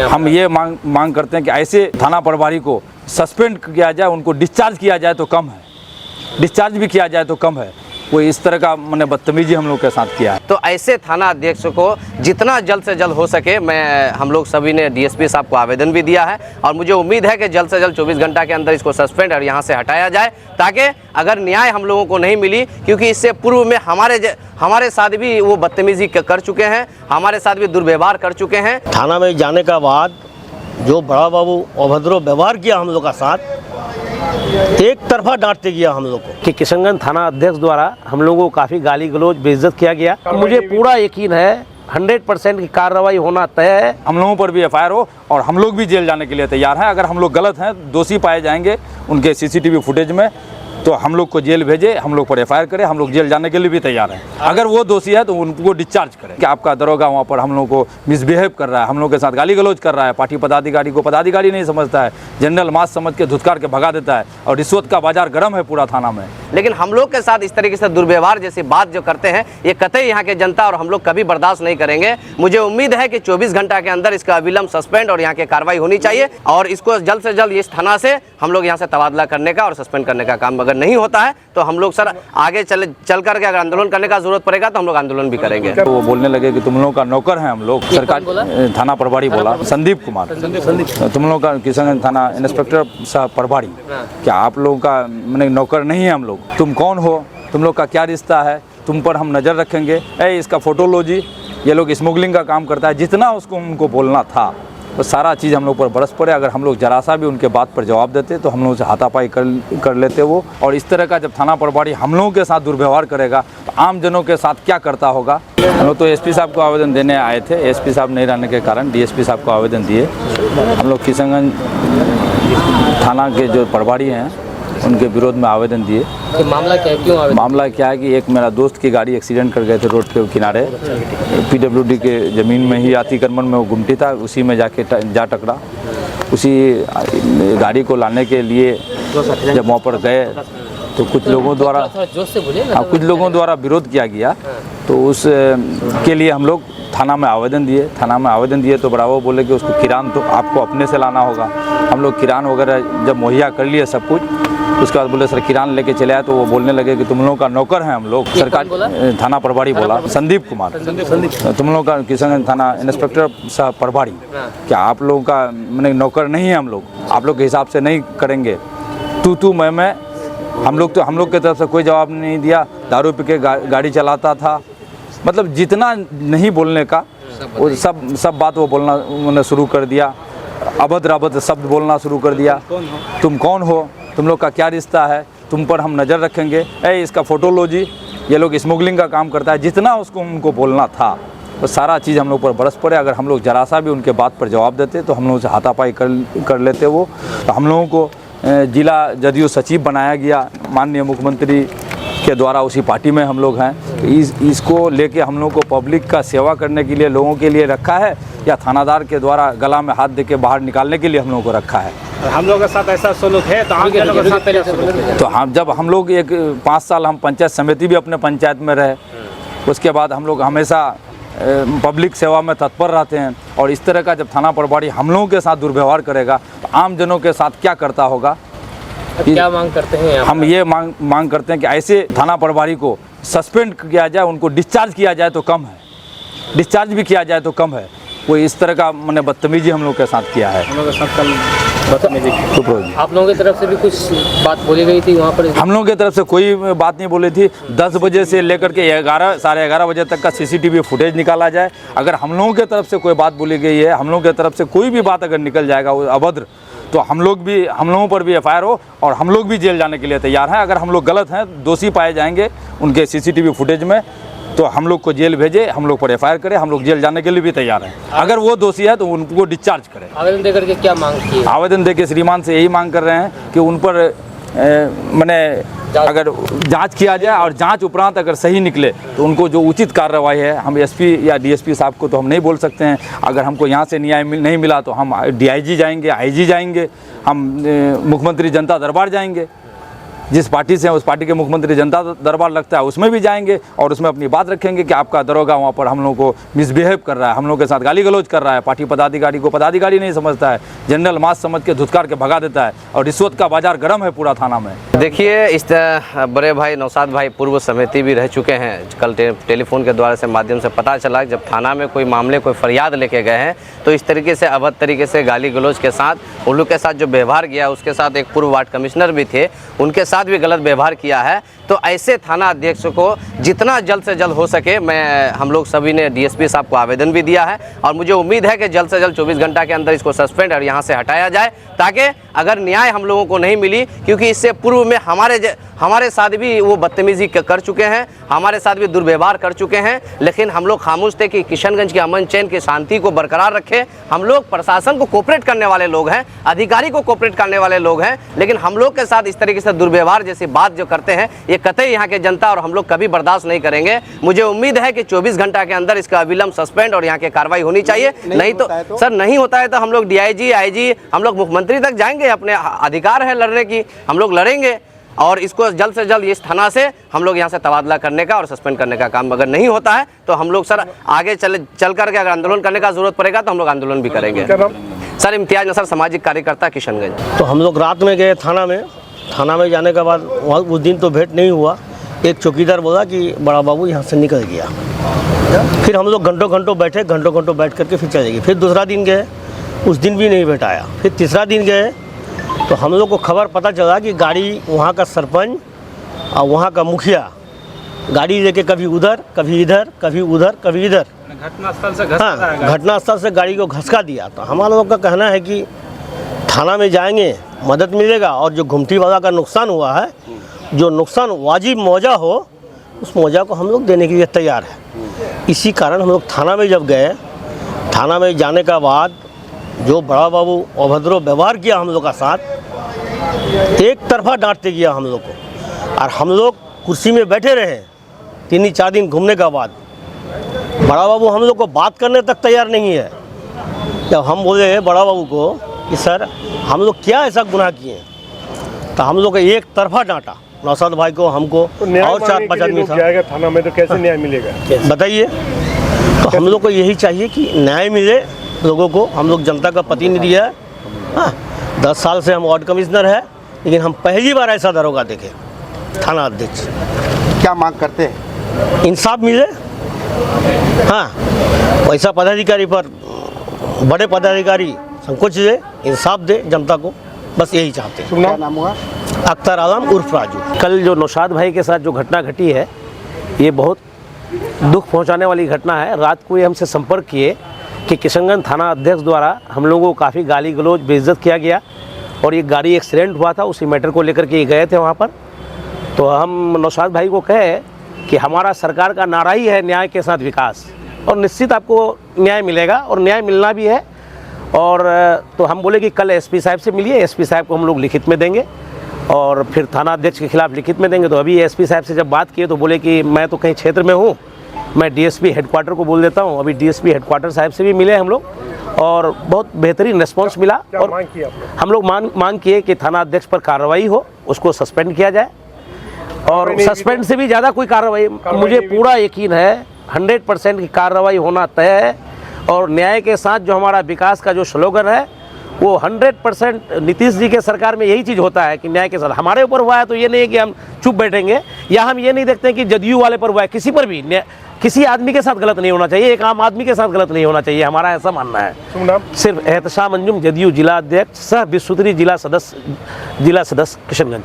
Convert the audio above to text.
हम ये मांग करते हैं कि ऐसे थाना प्रभारी को सस्पेंड किया जाए, उनको डिस्चार्ज किया जाए तो कम है, डिस्चार्ज भी किया जाए तो कम है। कोई इस तरह का मैंने बदतमीजी हम लोग के साथ किया है। तो ऐसे थाना अध्यक्ष को जितना जल्द से जल्द हो सके, हम लोग सभी ने डीएसपी साहब को आवेदन भी दिया है और मुझे उम्मीद है कि जल्द से जल्द 24 घंटा के अंदर इसको सस्पेंड और यहाँ से हटाया जाए, ताकि अगर न्याय हम लोगों को नहीं मिली, क्योंकि इससे पूर्व में हमारे साथ भी वो बदतमीजी कर चुके हैं, हमारे साथ भी दुर्व्यवहार कर चुके हैं। थाना में जाने का बाद जो बड़ा बाबू अभद्र व्यवहार किया हम लोग का साथ, एक तरफा डांटते गया हम लोग को कि किशनगंज थाना अध्यक्ष द्वारा हम लोगों को काफ़ी गाली गलौज बेइज्जत किया गया। मुझे पूरा यकीन है 100% की कार्रवाई होना तय है। हम लोगों पर भी एफआईआर हो और हम लोग भी जेल जाने के लिए तैयार हैं। अगर हम लोग गलत हैं, दोषी पाए जाएंगे उनके सीसीटीवी फुटेज में, तो हम लोग को जेल भेजे, हम लोग पर एफआईआर करें, हम लोग जेल जाने के लिए भी तैयार हैं। अगर वो दोषी है तो उनको डिस्चार्ज करें। कि आपका दरोगा वहाँ पर हम लोग को मिसबिहेव कर रहा है, हम लोग के साथ गाली गलौज कर रहा है, पार्टी पदाधिकारी को पदाधिकारी नहीं समझता है, जनरल मास समझ के धुतकार के भगा देता है और रिश्वत का बाजार गर्म है पूरा थाना में। लेकिन हम लोग के साथ इस तरीके से दुर्व्यवहार जैसी बात जो करते हैं, ये कतई यहाँ के जनता और हम लोग कभी बर्दाश्त नहीं करेंगे। मुझे उम्मीद है कि 24 घंटा के अंदर इसका अविलंब सस्पेंड और यहाँ की कार्रवाई होनी चाहिए और इसको जल्द से जल्द इस थाना से हम लोग यहाँ से तबादला करने का और सस्पेंड करने का काम अगर नहीं होता है तो हम लोग सर आगे चल करके अगर आंदोलन करने का जरूरत पड़ेगा तो हम लोग आंदोलन भी करेंगे। तो वो बोलने लगे कि तुम लोगों का नौकर हैं हम लोग। सरकार थाना प्रभारी बोला, संदीप कुमार, तुम लोगों का किशनगंज थाना इंस्पेक्टर साहब प्रभारी, क्या आप लोगों का मैंने नौकर नहीं है हम लोग? तुम कौन हो? तुम लोग का क्या रिश्ता है? तुम पर हम नज़र रखेंगे। इसका फोटो लो जी, ये लोग स्मगलिंग का काम करता है। जितना उसको उनको बोलना था वो सारा चीज़ हम लोग पर बरस पड़े। अगर हम लोग जरा सा भी उनके बात पर जवाब देते तो हम लोग से हाथापाई कर लेते वो। और इस तरह का जब थाना प्रभारी हम लोगों के साथ दुर्व्यवहार करेगा तो आम जनों के साथ क्या करता होगा। हम लोग तो एसपी साहब को आवेदन देने आए थे, एसपी साहब नहीं रहने के कारण डीएसपी साहब को आवेदन दिए। हम लोग किशनगंज थाना के जो प्रभारी हैं उनके विरोध में आवेदन दिए। तो मामला क्या है, क्यों आवेदन? मामला क्या है कि एक मेरा दोस्त की गाड़ी एक्सीडेंट कर गए थे रोड के किनारे, पीडब्ल्यूडी के ज़मीन में ही अतिक्रमण में वो गुमटी था, उसी में जाके जा टकरा। उसी गाड़ी को लाने के लिए जब वहाँ पर गए तो कुछ लोगों द्वारा विरोध किया गया, तो उस के लिए हम लोग थाना में आवेदन दिए। तो बराबर बोले कि उसको किरान तो आपको अपने से लाना होगा। हम लोग किरान वगैरह जब मुहैया कर लिए सब कुछ, उसके बाद बोले सर किरान लेके चले आए, तो वो बोलने लगे कि तुम लोगों का नौकर हैं हम लोग। सरकार थाना प्रभारी बोला, संदीप कुमार, तुम लोगों का किशनगंज थाना इंस्पेक्टर साहब प्रभारी, क्या आप लोगों का मैंने नौकर नहीं है हम लोग? आप लोग के हिसाब से नहीं करेंगे। तू मैं हम लोग के तरफ से कोई जवाब नहीं दिया। दारू पी के गाड़ी चलाता था, मतलब जितना नहीं बोलने का वो सब बात वो बोलना उन्होंने शुरू कर दिया। अभद्र शब्द बोलना शुरू कर दिया। तुम कौन हो? तुम लोग का क्या रिश्ता है? तुम पर हम नज़र रखेंगे। इसका फोटो लो जी, ये लोग स्मगलिंग का काम करता है। जितना उसको उनको बोलना था वो सारा चीज़ हम लोग पर बरस पड़े। अगर हम लोग जरा सा भी उनके बात पर जवाब देते तो हम लोगों से हाथापाई कर लेते वो। तो हम लोगों को जिला जदयू सचिव बनाया गया माननीय मुख्यमंत्री के द्वारा, उसी पार्टी में हम लोग हैं। इसको लेके हम लोग को पब्लिक का सेवा करने के लिए लोगों के लिए रखा है या थानादार के द्वारा गला में हाथ दे के बाहर निकालने के लिए हम लोगों को रखा है? हम लोगों के साथ ऐसा सलूक है तो हम लोगों के साथ पहले सलूक है। तो हम लोग 5 साल हम पंचायत समिति भी अपने पंचायत में रहे, उसके बाद हम लोग हमेशा पब्लिक सेवा में तत्पर रहते हैं। और इस तरह का जब थाना प्रभारी हम लोगों के साथ दुर्व्यवहार करेगा तो आम जनों के साथ क्या करता होगा। क्या मांग करते हैं? हम ये मांग करते हैं कि ऐसे थाना प्रभारी को सस्पेंड किया जाए, उनको डिस्चार्ज किया जाए तो कम है, डिस्चार्ज भी किया जाए तो कम है। कोई इस तरह का मैंने बदतमीजी हम लोग के साथ किया है। हम लोगों के साथ कल बदतमीजी की। आप लोगों की तरफ से भी कुछ बात बोली गई थी वहाँ पर? हम लोगों की तरफ से कोई बात नहीं बोली थी। 10 बजे से लेकर के 11 साढ़े 11 बजे तक का सीसीटीवी फुटेज निकाला जाए। अगर हम लोगों की तरफ से कोई बात बोली गई है, हम लोगों की तरफ से कोई भी बात अगर निकल जाएगा वो अभद्र, तो हम लोगों पर भी एफआईआर हो और हम लोग भी जेल जाने के लिए तैयार हैं। अगर हम लोग गलत हैं, दोषी पाए जाएंगे उनके सीसीटीवी फुटेज में, तो हम लोग को जेल भेजे, हम लोग पर एफआईआर करें, हम लोग जेल जाने के लिए भी तैयार हैं। अगर वो दोषी है तो उनको डिस्चार्ज करें। आवेदन देकर के क्या मांग की? आवेदन देकर श्रीमान से यही मांग कर रहे हैं कि उन पर मैंने अगर जांच किया जाए और जांच उपरांत अगर सही निकले तो उनको जो उचित कार्रवाई है, हम एसपी या डीएसपी साहब को तो हम नहीं बोल सकते हैं। अगर हमको यहाँ से न्याय नहीं मिला तो हम डीआईजी जाएंगे, आईजी जाएंगे, हम मुख्यमंत्री जनता दरबार जाएंगे। जिस पार्टी से हैं उस पार्टी के मुख्यमंत्री जनता दरबार लगता है उसमें भी जाएंगे और उसमें अपनी बात रखेंगे कि आपका दरोगा वहाँ पर हम लोगों को मिसबिहेव कर रहा है, हम लोगों के साथ गाली गलौज कर रहा है, पार्टी पदाधिकारी को पदाधिकारी नहीं समझता है, जनरल मास समझ के धुतकार के भगा देता है और रिश्वत का बाजार गर्म है पूरा थाना में। देखिए, इस बड़े भाई नौशाद भाई पूर्व समिति भी रह चुके हैं। कल टेलीफोन के द्वारा से माध्यम से पता चला जब थाना में कोई मामले कोई फरियाद लेके गए हैं तो इस तरीके से अवैध तरीके से गाली गलौज के साथ उन लोग के साथ जो व्यवहार किया, उसके साथ एक पूर्व वार्ड कमिश्नर भी थे, उनके साथ भी गलत व्यवहार किया है। तो ऐसे थाना अध्यक्ष को जितना जल्द से जल्द हो सके, हम लोग सभी ने डीएसपी साहब को आवेदन भी दिया है और मुझे उम्मीद है कि जल्द से जल्द 24 घंटा के अंदर इसको सस्पेंड और यहाँ से हटाया जाए, ताकि अगर न्याय हम लोगों को नहीं मिली, क्योंकि इससे पूर्व में हमारे साथ भी वो बदतमीजी कर चुके हैं, हमारे साथ भी दुर्व्यवहार कर चुके हैं, लेकिन हम लोग खामोश थे कि किशनगंज के अमन चैन की शांति को बरकरार रखें। हम लोग प्रशासन को कोऑपरेट करने वाले लोग हैं, अधिकारी को कोऑपरेट करने वाले लोग हैं, लेकिन हम लोग के साथ इस तरीके से दुर्व्यवहार जैसी बात जो करते हैं ये कतई यहाँ के जनता और हम लोग कभी बर्दाश्त नहीं करेंगे। मुझे उम्मीद है कि 24 घंटा के अंदर इसका अविलंब सस्पेंड और यहाँ की कार्रवाई होनी चाहिए। नहीं तो सर, नहीं होता है तो हम लोग डीआईजी, आईजी, हम लोग मुख्यमंत्री तक जाएंगे, अपने अधिकार है लड़ने की, हम लोग लड़ेंगे और इसको जल्द से जल्द इस थाना से हम लोग यहाँ से तबादला करने का और सस्पेंड करने का काम अगर नहीं होता है तो हम लोग सर आगे चल करके अगर आंदोलन करने का जरूरत पड़ेगा तो हम लोग आंदोलन भी करेंगे। सर, इम्तियाज नसर, सामाजिक कार्यकर्ता, किशनगंज। तो हम लोग रात में गए थाना में जाने के बाद वहाँ उस दिन तो भेंट नहीं हुआ। एक चौकीदार बोला कि बड़ा बाबू यहाँ से निकल गया। फिर हम लोग घंटों बैठे, घंटों बैठ करके फिर चले गए। फिर दूसरा दिन गए, उस दिन भी नहीं भेंट आया। फिर तीसरा दिन गए तो हम लोग को खबर पता चला कि गाड़ी वहाँ का सरपंच और वहाँ का मुखिया गाड़ी लेके कभी उधर, कभी इधर, कभी उधर, कभी इधर, घटनास्थल से गाड़ी को घसका दिया। तो हमारा लोग का कहना है कि थाना में जाएंगे, मदद मिलेगा और जो घुमटी वाला का नुकसान हुआ है, जो नुकसान वाजिब मुआवजा हो, उस मुआवजा को हम लोग देने के लिए तैयार है। इसी कारण हम लोग थाना में जब गए, थाना में जाने के बाद जो बड़ा बाबू अभद्र व्यवहार किया हम लोग का साथ, एक तरफा डांटते गया हम लोग को और हम लोग कुर्सी में बैठे रहे 3-4 दिन घूमने के बाद। बड़ा बाबू हम लोग को बात करने तक तैयार नहीं है। जब हम बोले बड़ा बाबू को कि सर हम लोग क्या ऐसा गुनाह किए, तो हम लोग एक तरफा डांटा, नौशाद भाई को, हमको और 4-5 आदमी था। जाएगा थाना में तो कैसे न्याय मिलेगा, बताइए। तो हम लोग को यही चाहिए कि न्याय मिले लोगों को। हम लोग जनता का प्रतिनिधि है। 10 साल से हम वार्ड कमिश्नर है, लेकिन हम पहली बार ऐसा दरोगा देखे। थाना अध्यक्ष क्या मांग करते हैं? इंसाफ मिले। वैसा पदाधिकारी पर बड़े पदाधिकारी संकोच दे, इंसाफ दे जनता को, बस यही चाहते हैं। क्या नाम हुआ? अख्तर आलम उर्फ राजू। कल जो नौशाद भाई के साथ जो घटना घटी है, ये बहुत दुख पहुंचाने वाली घटना है। रात को ये हमसे संपर्क किए कि किशनगंज थाना अध्यक्ष द्वारा हम लोगों को काफ़ी गाली गलौज, बेइज्जत किया गया और ये गाड़ी एक्सीडेंट हुआ था, उसी मैटर को लेकर के गए थे वहाँ पर। तो हम नौशाद भाई को कहे कि हमारा सरकार का नारा ही है न्याय के साथ विकास, और निश्चित आपको न्याय मिलेगा और न्याय मिलना भी है। और तो हम बोले कि कल एसपी साहब से मिलिए, एसपी साहब को हम लोग लिखित में देंगे और फिर थाना अध्यक्ष के खिलाफ लिखित में देंगे। तो अभी एसपी साहब से जब बात किए तो बोले कि मैं तो कहीं क्षेत्र में हूँ, मैं डीएसपी हेडक्वार्टर को बोल देता हूँ। अभी डीएसपी हेडक्वार्टर साहब से भी मिले हम लोग और बहुत बेहतरीन रिस्पॉन्स मिला। और हम लोग मांग किए कि थाना अध्यक्ष पर कार्रवाई हो, उसको सस्पेंड किया जाए और सस्पेंड से भी ज़्यादा कोई कार्रवाई, मुझे पूरा यकीन है 100% की कार्रवाई होना तय है। और न्याय के साथ जो हमारा विकास का जो स्लोगन है वो 100% नीतीश जी के सरकार में यही चीज़ होता है कि न्याय के साथ। हमारे ऊपर हुआ है तो ये नहीं है कि हम चुप बैठेंगे, या हम ये नहीं देखते हैं कि जदयू वाले पर हुआ है। किसी पर भी, किसी आदमी के साथ गलत नहीं होना चाहिए, एक आम आदमी के साथ गलत नहीं होना चाहिए, हमारा ऐसा मानना है। सिर्फ एहतशाम अंजुम, जदयू जिला अध्यक्ष, सह विश्वस्तरीय जिला सदस्य किशनगंज।